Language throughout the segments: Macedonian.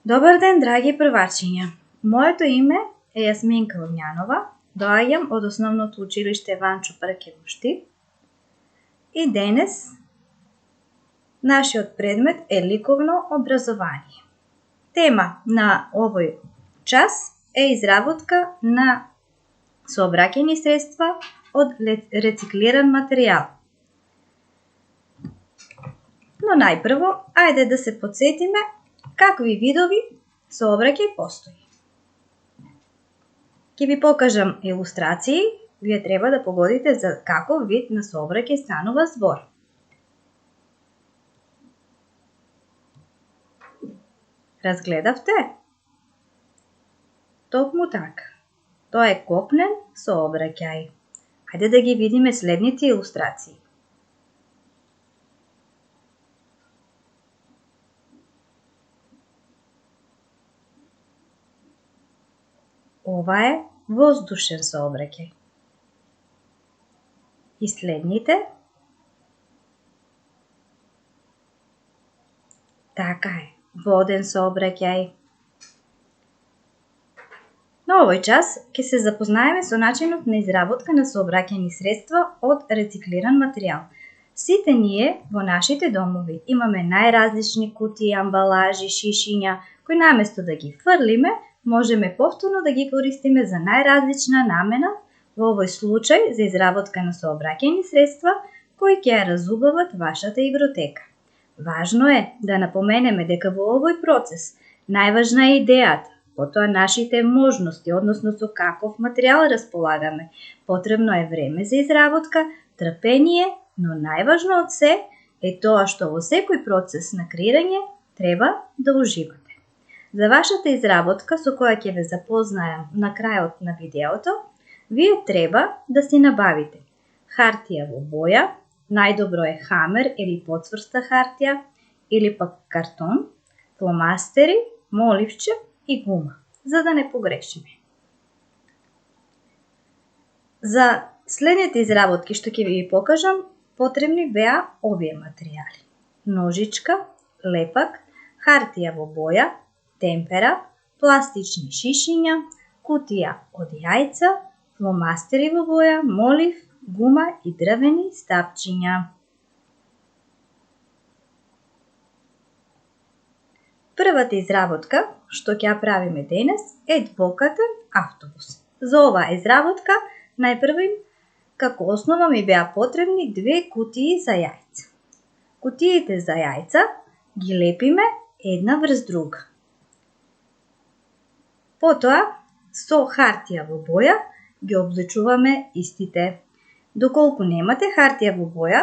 Добар ден, драги првачиња! Моето име е Јасминка Огњанова, доаѓам од основното училиште Ванчо Пркевошти и денес нашиот предмет е ликовно образование. Тема на овој час е изработка на сообраќајни средства од рециклиран материјал. Но најпрво, ајде да се потсетиме какви видови сообраќај постои. Ќе ви покажам илустрации, вие треба да погодите за каков вид на сообраќај станува збор. Разгледавте? Токму така. Тоа е копнен сообраќај. Ајде да ги видиме следните илустрации. Ова е воздушен сообраќај. И следните. Така е, воден сообраќај. На овој час ќе се запознаеме со начинот на изработка на сообраќајни средства од рециклиран материјал. Сите ние во нашите домови имаме најразлични кутии, амбалажи, шишиња, кои наместо да ги фрлиме, можеме повторно да ги користиме за најразлична намена, во овој случај за изработка на сообраќајни средства кои ќе ја разубават вашата игротека. Важно е да напоменеме дека во овој процес најважна е идејата, потоа нашите можности, односно со каков материјал располагаме. Потребно е време за изработка, трпение, но најважно од се е тоа што во секој процес на креирање треба да уживате. За вашата изработка, со која ќе ве запознаем на крајот на видеото, вие треба да си набавите хартија во боја, најдобро е хамер или поцврста хартија, или пак картон, фломастери, моливче и гума, за да не погрешиме. За следните изработки што ќе ви покажам, потребни беа овие материјали: ножичка, лепак, хартија во боја, темпера, пластични шишиња, кутија од јајца, фломастери во боја, молив, гума и дрвени стапчиња. Првата изработка што ќе ја правиме денес е двокатен автобус. За оваа изработка најпрво како основа ми беа потребни 2 кутии за јајца. Кутиите за јајца ги лепиме една врз друга. Потоа, со хартија во боја ги облечуваме истите. Доколку немате хартија во боја,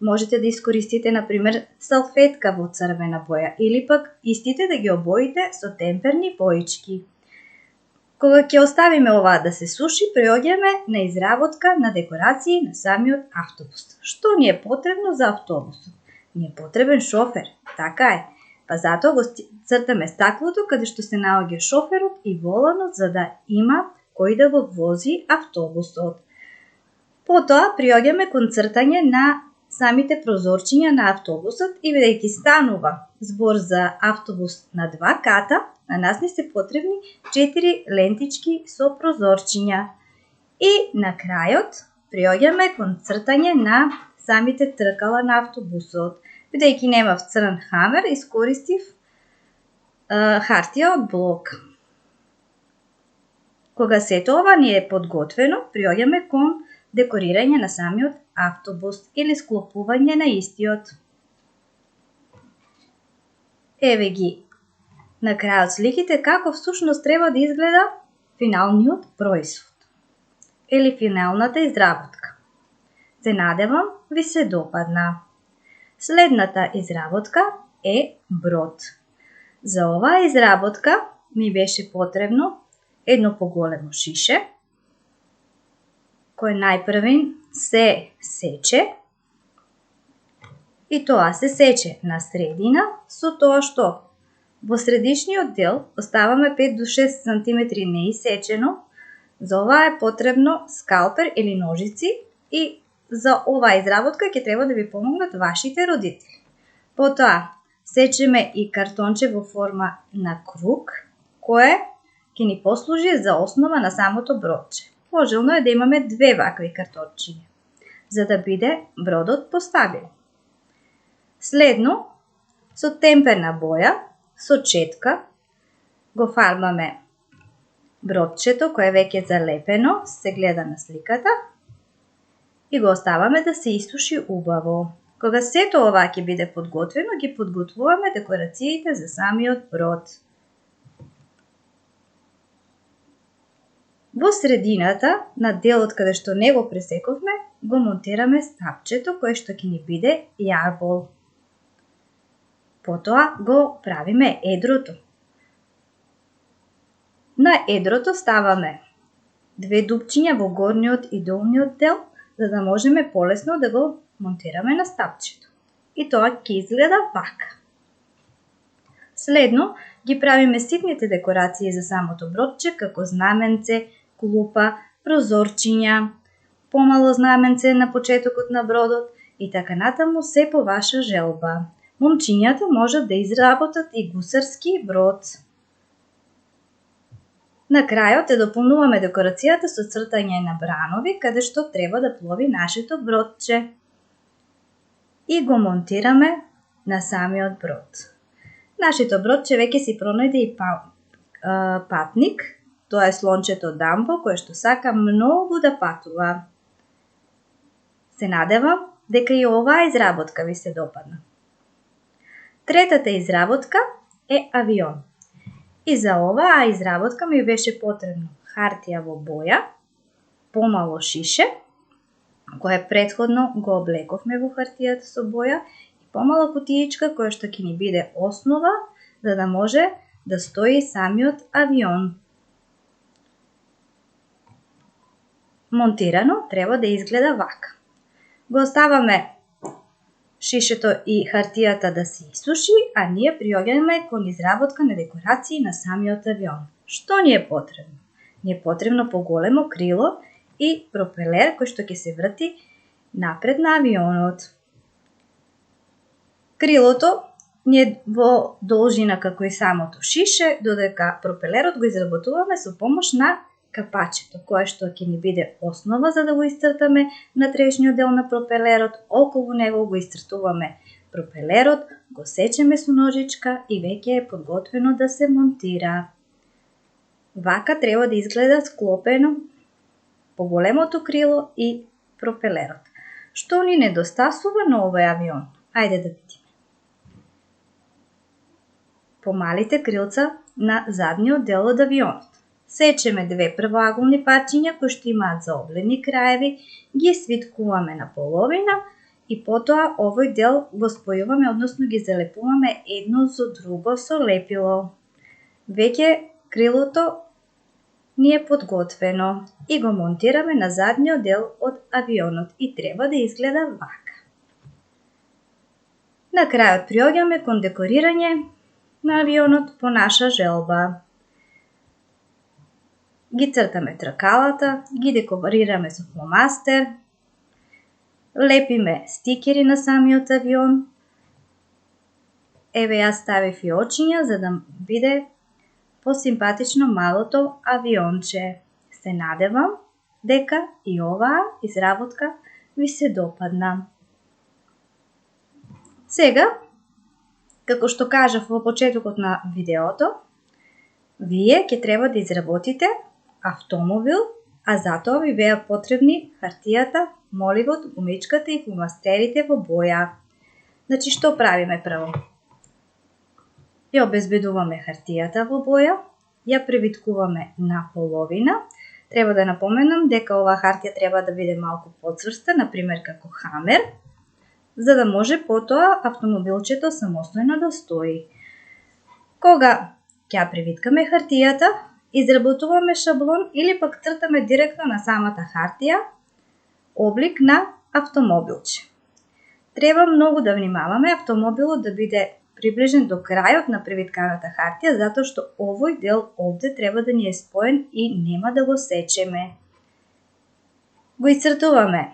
можете да искористите, например, салфетка во црвена боја или пак истите да ги обоите со темперни боички. Кога ќе оставиме оваа да се суши, преоѓаме на изработка на декорации на самиот автобус. Што ни е потребно за автобусот? Ни е потребен шофер, така е. Па затоа го цртаме стаклото каде што се наоѓа шоферот и воланот за да има кој да го вози автобусот. Потоа приоѓаме кон цртање на самите прозорчиња на автобусот и бидејќи станува збор за автобус на 2 ката, на нас ни се потребни 4 лентички со прозорчиња. И на крајот приоѓаме кон цртање на самите тркала на автобусот. Бидејќи немав црн хамер, искористив хартија од блок. Кога сето ова ни е подготвено, приоѓаме кон декорирање на самиот автобус или склопување на истиот. Еве ги на крајот сликите како всушност треба да изгледа финалниот производ или финалната изработка. Се надевам ви се допадна. Следната изработка е брод. За оваа изработка ми беше потребно едно поголемо шише, кој најпрвин се сече и тоа се сече на средина со тоа што во средишниот дел оставаме 5 до 6 см неисечено. За оваа е потребно скалпер или ножици и за оваа изработка ќе треба да ви помогнат вашите родители. Потоа сечеме и картонче во форма на круг, кое ќе ни послужи за основа на самото бродче. Пожелно е да имаме 2 вакви картончиња, за да биде бродот постабилен. Следно, со темперна боја, со четка, го фарбаме бродчето кое веќе е залепено, се гледа на сликата, и го оставаме да се исуши убаво. Кога сето ова ќе биде подготвено, ги подготвуваме декорациите за самиот брод. Во средината на делот каде што не го пресековме, го монтираме стапчето кое што ќе ни биде јарбол. Потоа го правиме едрото. На едрото ставаме 2 дупчиња во горниот и долниот дел, за да можеме полесно да го монтираме на стапчето. И тоа ќе изгледа вака. Следно, ги правиме ситните декорации за самото бродче, како знаменце, клупа, прозорчиња, помало знаменце на почетокот на бродот и така натаму се по ваша желба. Момчињата можат да изработат и гусарски брод. На крајот ја дополнуваме декорацијата со цртање на бранови, каде што треба да плови нашето бродче. И го монтираме на самиот брод. Нашето бродче веќе си пронајде и патник, тоа е слончето Дамбо, кое што сака многу да патува. Се надевам дека и оваа изработка ви се допадна. Третата изработка е авион. И за оваа изработка ми беше потребно хартија во боја, помало шише, кое претходно го облековме во хартијата со боја, и помала кутиичка која што ќе ни биде основа за да може да стои самиот авион. Монтирано треба да изгледа вака. Го оставаме шишето и хартијата да се исуши, а ние приоѓаме кон изработка на декорации на самиот авион. Што ни е потребно? Ни е потребно поголемо крило и пропелер кој што ќе се врти напред на авионот. Крилото ни е во должина како и самото шише, додека пропелерот го изработуваме со помош на капачето, кое што ќе ни биде основа за да го исцртаме внатрешниот дел на пропелерот, околу него го исцртуваме пропелерот, го сечеме со ножичка и веќе е подготвено да се монтира. Вака треба да изгледа склопено поголемото крило и пропелерот. Што ни недостасува на овој авион? Ајде да видиме. Помалите крилца на задниот дел од авионот. Сечеме 2 првоаголни парчиња кои што имаат заоблени краеви, ги свиткуваме на половина и потоа овој дел го спојуваме, односно ги залепуваме едно со друго со лепило. Веќе крилото ни е подготвено и го монтираме на задниот дел од авионот и треба да изгледа вака. На крајот приоѓаме кон декорирање на авионот по наша желба. Ги цртаме тркалата, ги декорираме со фломастер, лепиме стикери на самиот авион. Еве јас ставив и очиња за да биде посимпатично малото авионче. Се надевам дека и оваа изработка ви се допадна. Сега, како што кажав во почетокот на видеото, вие ќе треба да изработите автомобил, а затоа ви беа потребни хартијата, моливот, гумичката и фломастерите во боја. Значи, што правиме прво? Ја обезбедуваме хартијата во боја, ја превиткуваме на половина. Треба да напоменам дека оваа хартија треба да биде малку поцврста, например како хамер, за да може потоа автомобилчето самостојно да стои. Кога ќе превиткаме хартијата, изработуваме шаблон или пак цртаме директно на самата хартија облик на автомобилче. Треба многу да внимаваме автомобилот да биде приближен до крајот на превитканата хартија, затоа што овој дел овде треба да ни е споен и нема да го сечеме. Го исцртуваме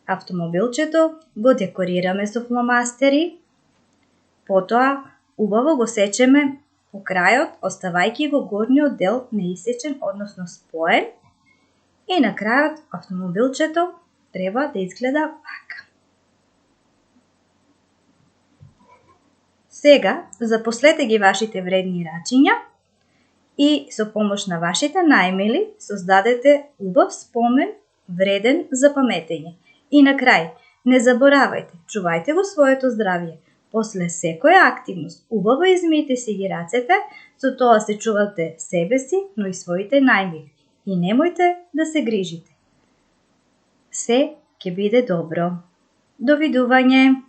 автомобилчето, го декорираме со фломастери, Потоа, убаво го сечеме по крајот, оставајќи го горниот дел неисечен, односно споен. И на крајот автомобилчето треба да изгледа вака. Сега, запослете ги вашите вредни рачиња и со помош на вашите најмили создадете убав спомен вреден за паметење. И на крај, не заборавајте, чувајте го своето здравје. После секоја активност, убаво измијте си ги рацете, со тоа се чувате себе си, но и своите најмили. И немојте да се грижите. Се ќе биде добро. Довидување!